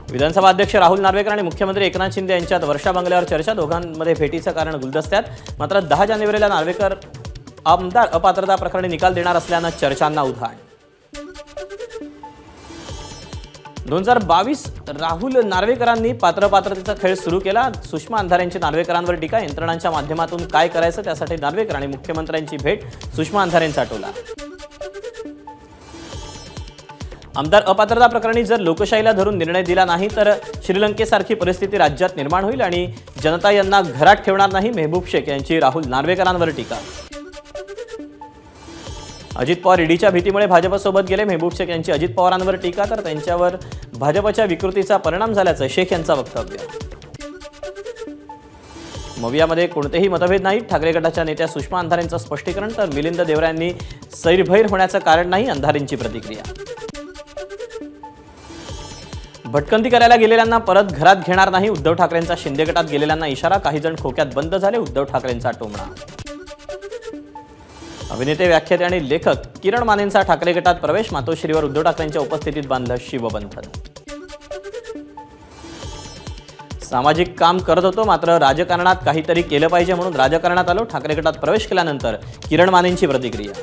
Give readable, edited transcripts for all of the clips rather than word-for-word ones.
विधानसभा अध्यक्ष राहुल नार्वेकर आणि मुख्यमंत्री एकनाथ शिंदे यांच्यात वर्षा बंगल्यावर चर्चा। दोघांमध्ये भेटीचं कारण गुलदस्त्यात। मात्र 10 जानेवारीला नार्वेकर आमदार अपात्रता प्रकरणी निकाल देणार असल्यानं चर्चांना उधाण। 2022 राहुल नार्वेकरांनी पात्रतेचा खेळ सुरू केला। सुषमा अंधारेंची नार्वेकरांवर टीका। यंत्रणांच्या माध्यमातून काय करायचं त्यासाठी नार्वेकर आणि मुख्यमंत्र्यांची भेट। सुषमा अंधारेंचा टोला। आमदार अपात्रता प्रकरणी जर लोकशाहीला धरून निर्णय दिला नाही तर श्रीलंकेसारखी परिस्थिती राज्यात निर्माण होईल आणि जनता यांना घरात ठेवणार नाही। मेहबूब शेख यांची राहुल नार्वेकरांवर टीका। अजित पवार ईडीच्या भीतीमुळे भाजपसोबत गेले। मेहबूब शेख यांची अजित पवारांवर टीका तर त्यांच्यावर भाजपच्या विकृतीचा परिणाम झाल्याचं शेख यांचं वक्तव्य। मवियामध्ये कोणतेही मतभेद नाही। ठाकरे गटाच्या नेत्या सुषमा अंधारेंचं स्पष्टीकरण तर मिलिंद देवरांनी सैरभैर होण्याचं कारण नाही। अंधारेंची प्रतिक्रिया। भटकंती करायला गेलेल्यांना परत घरात घेणार नाही। उद्धव ठाकरेंचा शिंदे गटात गेलेल्यांना इशारा। काही जण खोक्यात बंद झाले। उद्धव ठाकरेंचा टोमणा। अभिनेते व्याख्याते आणि लेखक किरण मानेंचा ठाकरे गटात प्रवेश। मातोश्रीवर उद्धव ठाकरेंच्या उपस्थितीत बांधलं शिवबंधन। सामाजिक काम करत होतो मात्र राजकारणात काहीतरी केलं पाहिजे म्हणून राजकारणात आलो। ठाकरे गटात प्रवेश केल्यानंतर किरण मानेंची प्रतिक्रिया।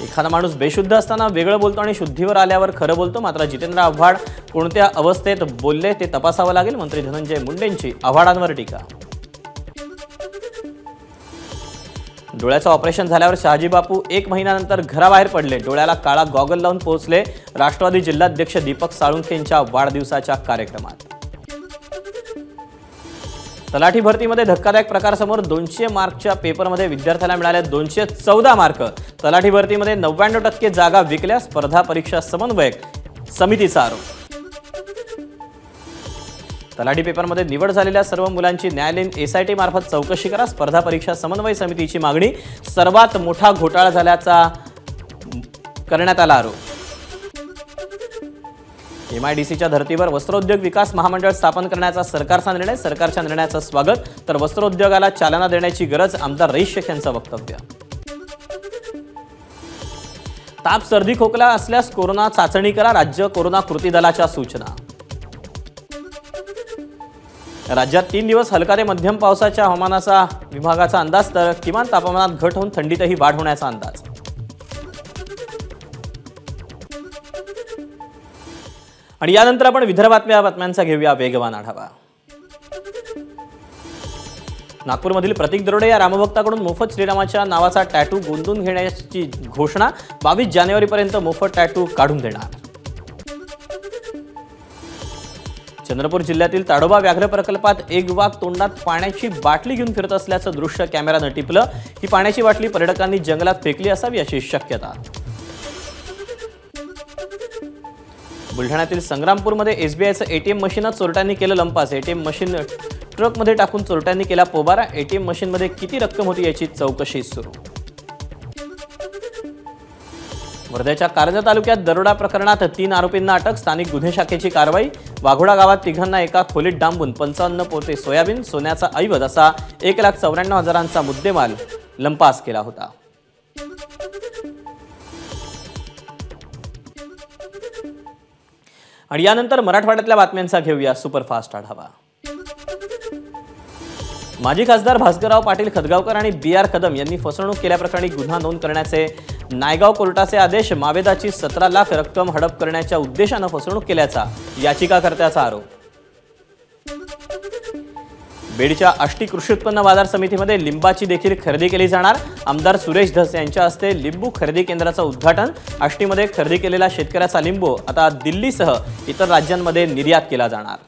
एखादा माणूस बेशुद्ध असताना वेगळं बोलतो आणि शुद्धीवर आल्यावर खरं बोलतो। मात्र जितेंद्र आव्हाड कोणत्या अवस्थेत बोलले ते तपासावं लागेल। मंत्री धनंजय मुंडेंची आव्हाडांवर टीका। डोळ्याचं ऑपरेशन झाल्यावर शहाजी बापू 1 महिन्यानंतर घराबाहेर पडले। डोळ्याला काळा गॉगल लावून पोहोचले राष्ट्रवादी जिल्हाध्यक्ष दीपक साळुंखेंच्या वाढदिवसाच्या कार्यक्रमात। तलाठी भरतीमध्ये धक्कादायक प्रकार समोर। 200 मार्कच्या पेपरमध्ये विद्यार्थ्याला मिळाले 214 मार्क। तलाठी भरतीमध्ये 99% जागा विकल्या। स्पर्धा परीक्षा समन्वयक समितीचा आरोप। तलाठी पेपरमध्ये निवड झालेल्या सर्व मुलांची न्यायालयीन एसआयटी मार्फत चौकशी करा। स्पर्धा परीक्षा समन्वय समितीची मागणी। सर्वात मोठा घोटाळा झाल्याचा करण्यात आला आरोप। एमआयडीसीच्या धर्तीवर वस्त्रोद्योग विकास महामंडळ स्थापन करण्याचा सरकारचा निर्णय। सरकारच्या निर्णयाचं स्वागत तर वस्त्रोद्योगाला चालना देण्याची गरज। आमदार रईस शेख यांचं वक्तव्य। ताप सर्दी खोकला असल्यास कोरोना चाचणी करा। राज्य कोरोना कृती दलाच्या सूचना। राज्यात 3 दिवस हलका ते मध्यम पावसाच्या हवामानाचा विभागाचा अंदाज तर किमान तापमानात घट होऊन थंडीतही वाढ होण्याचा अंदाज। आणि यानंतर आपण विदर्भातल्या बातम्यांचा घेऊया वेगवान आढावा। नागपूरमधील प्रतीक दरोडे या रामभक्ताकडून मोफत श्रीरामाच्या नावाचा टॅटू गोंदून घेण्याची घोषणा। 22 जानेवारीपर्यंत मोफत टॅटू काढून देणार। चंद्रपूर जिल्ह्यातील ताडोबा व्याघ्र प्रकल्पात एक वाघ तोंडात पाण्याची बाटली घेऊन फिरत असल्याचं दृश्य कॅमेरानं टिपलं। ही पाण्याची बाटली पर्यटकांनी जंगलात फेकली असावी अशी शक्यता। बुलढाण्यातील संग्रामपूरमध्ये एसबीआयचं एटीएम मशीनच चोरट्यांनी केलं लंपास। एटीएम मशीन ट्रकमध्ये टाकून चोरट्यांनी केला पोबारा। एटीएम मशीनमध्ये किती रक्कम होती याची चौकशी सुरू। वर्ध्याच्या कारंजा तालुक्यात दरोडा प्रकरणात 3 आरोपींना अटक। स्थानिक गुन्हे शाखेची कारवाई। वाघोडा गावात तिघांना एका खोलीत डांबून 55 पोते सोयाबीन सोन्याचा ऐवज असा 1,94,000चा मुद्देमाल लंपास केला होता। आणि यानंतर मराठवाड्यातल्या बातम्यांचा घेऊया सुपरफास्ट आढावा। माजी खासदार भास्करराव पाटील खदगावकर आणि BR कदम यांनी फसवणूक केल्याप्रकरणी गुन्हा नोंद करण्याचे नायगाव कोर्टाचे आदेश। मावेदाची 17 लाख रक्कम हडप करण्याच्या उद्देशानं फसवणूक केल्याचा याचिकाकर्त्याचा आरोप। बीडच्या आष्टी कृषी उत्पन्न बाजार समितीमध्ये लिंबाची देखील खरेदी केली जाणार। आमदार सुरेश धस यांच्या हस्ते लिंबू खरेदी केंद्राचं उद्घाटन। आष्टीमध्ये खरेदी केलेला शेतकऱ्याचा लिंबू आता दिल्लीसह इतर राज्यांमध्ये निर्यात केला जाणार।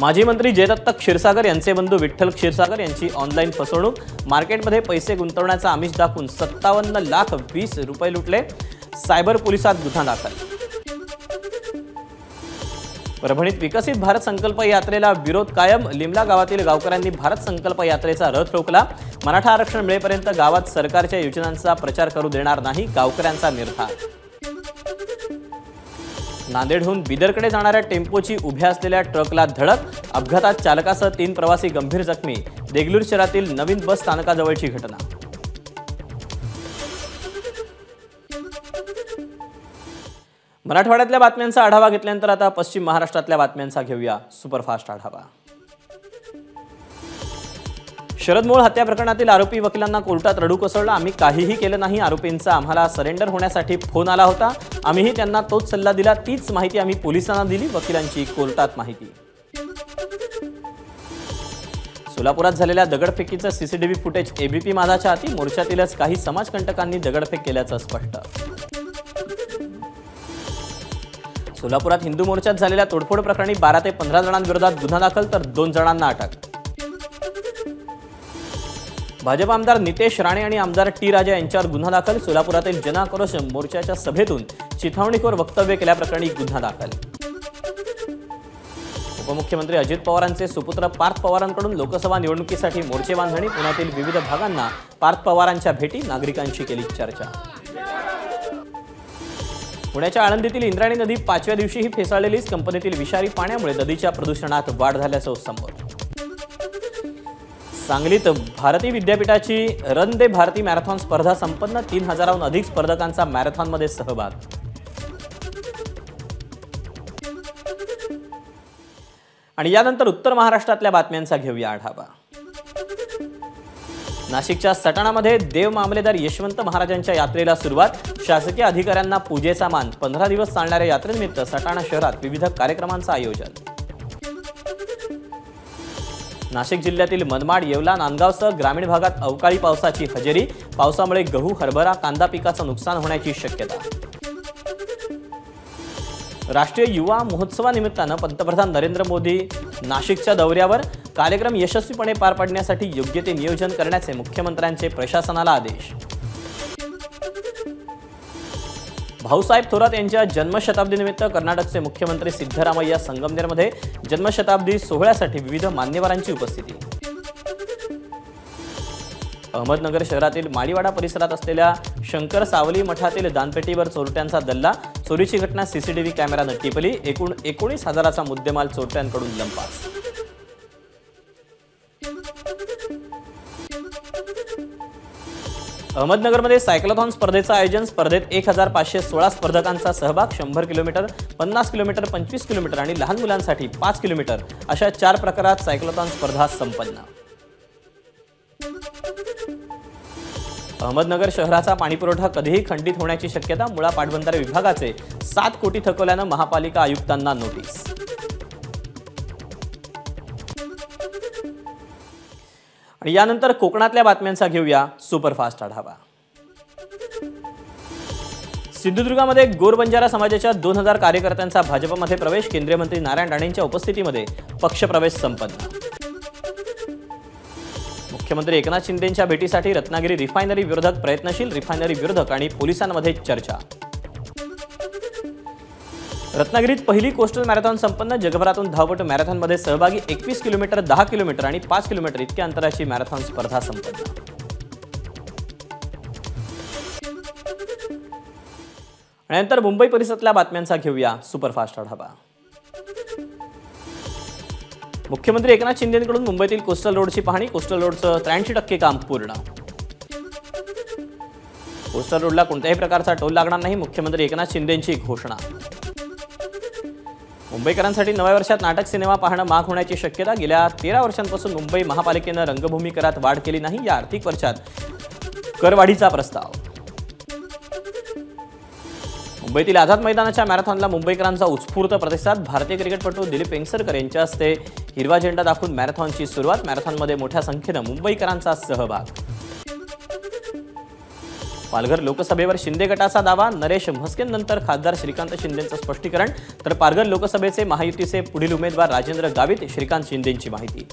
माजी मंत्री जयदत्त क्षीरसागर यांचे बंधू विठ्ठल क्षीरसागर यांची ऑनलाईन फसवणूक। मार्केटमध्ये पैसे गुंतवण्याचा आमिष दाखवून 57,20,00,000 लुटले। सायबर पोलिसात गुन्हा दाखल। परभणीत विकसित भारत संकल्प यात्रेला विरोध कायम। लिमला गावातील गावकऱ्यांनी भारत संकल्प यात्रेचा रथ रोखला। मराठा आरक्षण मिळेपर्यंत गावात सरकारच्या योजनांचा प्रचार करू देणार नाही, गावकऱ्यांचा निर्धार। नांदेडहून बिदरकडे जाणाऱ्या टेम्पोची उभ्या असलेल्या ट्रकला धडक। अपघातात चालकासह 3 प्रवासी गंभीर जखमी। देगलूर शहरातील नवीन बस स्थानकाजवळची घटना। मराठवाड्यातल्या बातम्यांचा आढावा घेतल्यानंतर आता पश्चिम महाराष्ट्रातल्या बातम्यांचा घेऊया सुपरफास्ट आढावा। शरद मोळ हत्या प्रकरणातील आरोपी वकिलांना कोर्टात रडू कोसळलं। आम्ही काहीही केलं नाही, आरोपींचा आम्हाला सरेंडर होण्यासाठी फोन आला होता, आम्हीही त्यांना तोच सल्ला दिला, तीच माहिती आम्ही पोलिसांना दिली, वकिलांची कोर्टात माहिती। सोलापुरात झालेल्या दगडफेकीचं सीसीटीव्ही फुटेज एबीपी माझाच्या हाती, मोर्चातीलच काही समाजकंटकांनी दगडफेक केल्याचं स्पष्ट। सोलापुरात हिंदू मोर्चात झालेल्या तोडफोड प्रकरणी 12 ते 15 जणांविरोधात गुन्हा दाखल, तर 2 जणांना अटक। भाजप आमदार नितेश राणे आणि आमदार टी राजा यांच्यावर गुन्हा दाखल, सोलापुरातील जनाक्रोश मोर्चाच्या सभेतून चिथावणीखोर वक्तव्य केल्याप्रकरणी गुन्हा दाखल। उपमुख्यमंत्री अजित पवारांचे सुपुत्र पार्थ पवारांकडून लोकसभा निवडणुकीसाठी मोर्चे बांधणी, पुण्यातील विविध भागांना पार्थ पवारांच्या भेटी, नागरिकांशी केली चर्चा। पुण्याच्या आळंदीतील इंद्रायणी नदी 5व्या दिवशीही फेसाळलेलीच, कंपनीतील विषारी पाण्यामुळे नदीच्या प्रदूषणात वाढ झाल्याचं समोर। सांगलीत भारती विद्यापीठाची रन दे भारती मॅरेथॉन स्पर्धा संपन्न, 3000हून अधिक स्पर्धकांचा मॅरेथॉनमध्ये सहभाग। आणि यानंतर उत्तर महाराष्ट्रातल्या बातम्यांचा घेऊया आढावा। नाशिकच्या सटाणामध्ये देव मामलेदार यशवंत महाराजांच्या यात्रेला सुरुवात, शासकीय अधिकाऱ्यांना पूजेचा मान, 15 दिवस चालणाऱ्या यात्रेनिमित्त सटाणा शहरात विविध कार्यक्रमांचं आयोजन। नाशिक जिल्ह्यातील मनमाड, येवला, नांदगावसह ग्रामीण भागात अवकाळी पावसाची हजेरी, पावसामुळे गहू, हरभरा, कांदा पिकाचं नुकसान होण्याची शक्यता। राष्ट्रीय युवा महोत्सवानिमित्तानं पंतप्रधान नरेंद्र मोदी नाशिकच्या दौऱ्यावर, कार्यक्रम यशस्वीपणे पार पाडण्यासाठी योग्य ते नियोजन करण्याचे मुख्यमंत्र्यांचे प्रशासनाला आदेश। भाऊसाहेब थोरात यांच्या जन्मशताब्दीनिमित्त कर्नाटकचे मुख्यमंत्री सिद्धरामय्या संगमनेरमध्ये, जन्मशताब्दी सोहळ्यासाठी विविध मान्यवरांची उपस्थिती। अहमदनगर शहरातील माळीवाडा परिसरात असलेल्या शंकर सावली मठातील दानपेटीवर चोरट्यांचा दल्ला, चोरीची घटना सीसीटीव्ही कॅमेरानं टिपली, एकूण 19,000चा मुद्देमाल चोरट्यांकडून लंपास। अहमदनगरमध्ये सायक्लोथॉन स्पर्धेचं आयोजन, स्पर्धेत 1516 स्पर्धकांचा सहभाग, 100 किलोमीटर, 50 किलोमीटर, 25 किलोमीटर आणि लहान मुलांसाठी 5 किलोमीटर अशा 4 प्रकारात सायक्लोथॉन स्पर्धा संपन्न। अहमदनगर शहराचा पाणीपुरवठा कधीही खंडित होण्याची शक्यता, मुळा पाटबंधारे विभागाचे 7 कोटी थकवल्यानं महापालिका आयुक्तांना नोटीस। आणि यानंतर कोकणातल्या बातम्यांचा घेऊया सुपरफास्ट आढावा। सिंधुदुर्गामध्ये गोर बंजारा समाजाच्या 2000 कार्यकर्त्यांचा भाजपमध्ये प्रवेश, केंद्रीय मंत्री नारायण राणेंच्या उपस्थितीमध्ये पक्षप्रवेश संपन्न। मुख्यमंत्री एकनाथ शिंदेंच्या भेटीसाठी रत्नागिरी रिफायनरी विरोधक प्रयत्नशील, रिफायनरी विरोधक आणि पोलिसांमध्ये चर्चा। रत्नागिरीत पहिली कोस्टल मॅरेथॉन संपन्न, जगभरातून धावपटू मॅरेथॉनमध्ये सहभागी, 21 किलोमीटर, 10 किलोमीटर आणि 5 किलोमीटर इतक्या अंतराची मॅरेथॉन स्पर्धा संपन्न। आणि नंतर मुंबई परिसरातल्या बातम्यांचा घेऊया सुपरफास्ट आढावा। मुख्यमंत्री एकनाथ शिंदेंकडून मुंबईतील कोस्टल रोडची पाहणी, कोस्टल रोडचं 83% काम पूर्ण। कोस्टल रोडला कोणत्याही प्रकारचा टोल लागणार नाही, मुख्यमंत्री एकनाथ शिंदेंची घोषणा। मुंबईकरांसाठी नव्या वर्षात नाटक सिनेमा पाहणं महाग होण्याची शक्यता, गेल्या 13 वर्षांपासून मुंबई महापालिकेनं रंगभूमी करात वाढ केली नाही, या आर्थिक वर्षात करवाढीचा प्रस्ताव। मुंबईतील आझाद मैदानाच्या मॅरेथॉनला मुंबईकरांचा उत्स्फूर्त प्रतिसाद, भारतीय क्रिकेटपटू दिलीप वेंगसरकर यांच्या हस्ते हिरवा झेंडा दाखवून मॅरेथॉनची सुरुवात, मॅरेथॉनमध्ये मोठ्या संख्येनं मुंबईकरांचा सहभाग। पालघर लोकसभेवर शिंदे गटाचा दावा, नरेश म्हस्केंनंतर खासदार श्रीकांत शिंदेंचं स्पष्टीकरण, तर पालघर लोकसभेचे महायुतीचे पुढील उमेदवार राजेंद्र गावित, श्रीकांत शिंदेंची माहिती।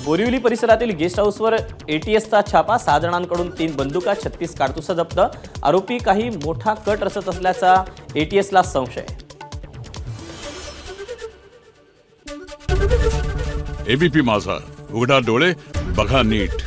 बोरिवली परिसरातील गेस्ट हाऊसवर एटीएसचा छापा, 6 जणांकडून 3 बंदुका, 36 काडतुसं जप्त, आरोपी काही मोठा कट रचत असल्याचा एटीएसला संशय। एबीपी माझा, उघडा डोळे बघा नीट।